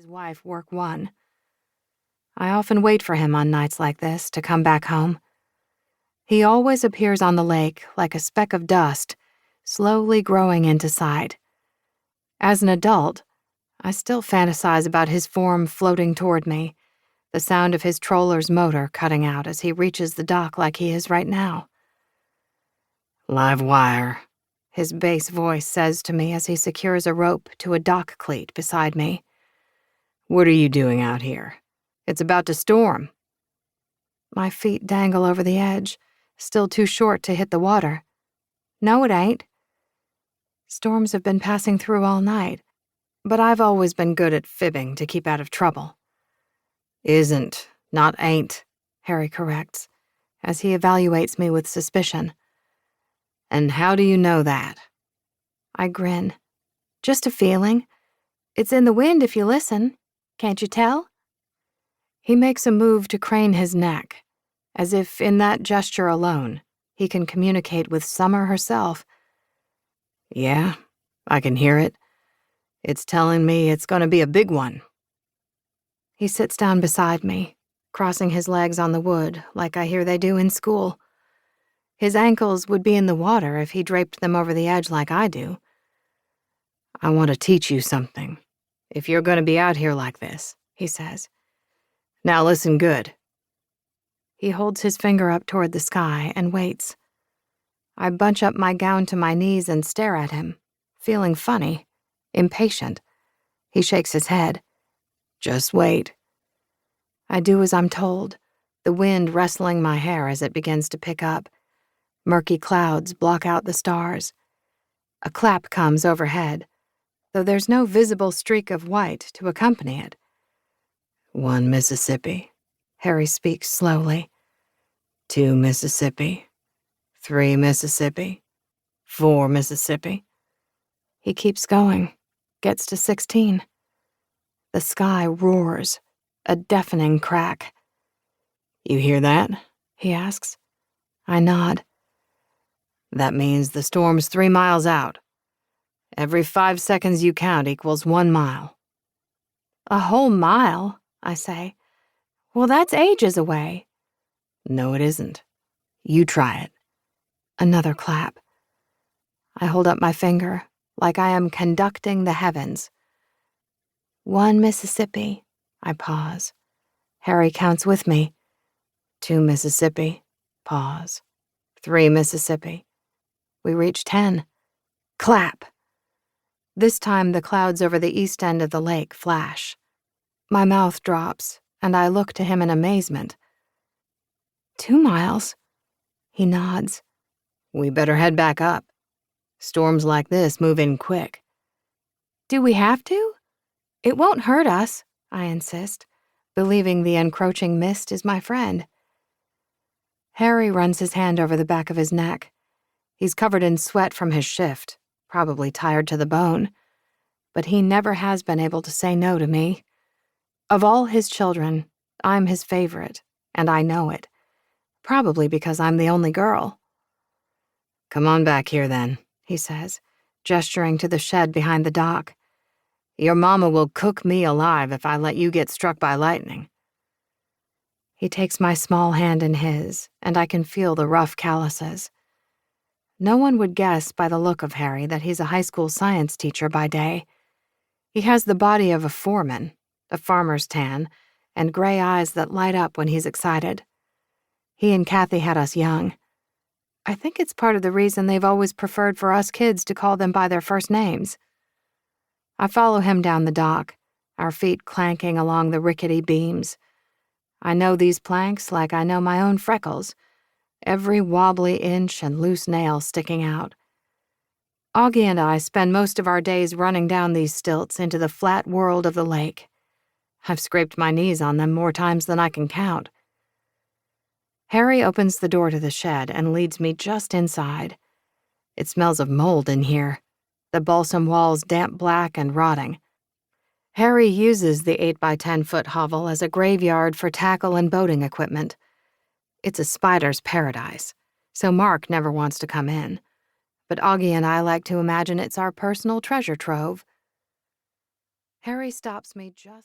his wife work one. I often wait for him on nights like this to come back home. He always appears on the lake like a speck of dust, slowly growing into sight. As an adult, I still fantasize about his form floating toward me, the sound of his troller's motor cutting out as he reaches the dock like he is right now. "Live wire," his bass voice says to me as he secures a rope to a dock cleat beside me. "What are you doing out here? It's about to storm." My feet dangle over the edge, still too short to hit the water. "No, it ain't. Storms have been passing through all night, but I've always been good at fibbing to keep out of trouble." "Isn't, not ain't," Harry corrects, as he evaluates me with suspicion. "And how do you know that?" I grin. "Just a feeling. It's in the wind if you listen. Can't you tell?" He makes a move to crane his neck, as if in that gesture alone, he can communicate with Summer herself. "Yeah, I can hear it. It's telling me it's going to be a big one." He sits down beside me, crossing his legs on the wood like I hear they do in school. His ankles would be in the water if he draped them over the edge like I do. "I want to teach you something, if you're going to be out here like this," he says. "Now listen good." He holds his finger up toward the sky and waits. I bunch up my gown to my knees and stare at him, feeling funny, impatient. He shakes his head. "Just wait." I do as I'm told, the wind wrestling my hair as it begins to pick up. Murky clouds block out the stars. A clap comes overhead, though there's no visible streak of white to accompany it. "1 Mississippi," Harry speaks slowly. "2 Mississippi. 3 Mississippi. 4 Mississippi." He keeps going, gets to 16. The sky roars, a deafening crack. "You hear that?" he asks. I nod. "That means the storm's 3 miles out. Every 5 seconds you count equals 1 mile. "A whole mile," I say. "Well, that's ages away." "No, it isn't. You try it." Another clap. I hold up my finger, like I am conducting the heavens. 1 Mississippi. I pause. Harry counts with me. 2 Mississippi. Pause. 3 Mississippi. We reach 10. Clap. This time the clouds over the east end of the lake flash. My mouth drops, and I look to him in amazement. 2 miles? He nods. "We better head back up. Storms like this move in quick." "Do we have to? It won't hurt us," I insist, believing the encroaching mist is my friend. Harry runs his hand over the back of his neck. He's covered in sweat from his shift, probably tired to the bone, but he never has been able to say no to me. Of all his children, I'm his favorite, and I know it, probably because I'm the only girl. "Come on back here then," he says, gesturing to the shed behind the dock. "Your mama will cook me alive if I let you get struck by lightning." He takes my small hand in his, and I can feel the rough calluses. No one would guess by the look of Harry that he's a high school science teacher by day. He has the body of a foreman, a farmer's tan, and gray eyes that light up when he's excited. He and Kathy had us young. I think it's part of the reason they've always preferred for us kids to call them by their first names. I follow him down the dock, our feet clanking along the rickety beams. I know these planks like I know my own freckles, every wobbly inch and loose nail sticking out. Augie and I spend most of our days running down these stilts into the flat world of the lake. I've scraped my knees on them more times than I can count. Harry opens the door to the shed and leads me just inside. It smells of mold in here, the balsam walls damp black and rotting. Harry uses the 8-by-10-foot hovel as a graveyard for tackle and boating equipment. It's a spider's paradise, so Mark never wants to come in. But Augie and I like to imagine it's our personal treasure trove. Harry stops me just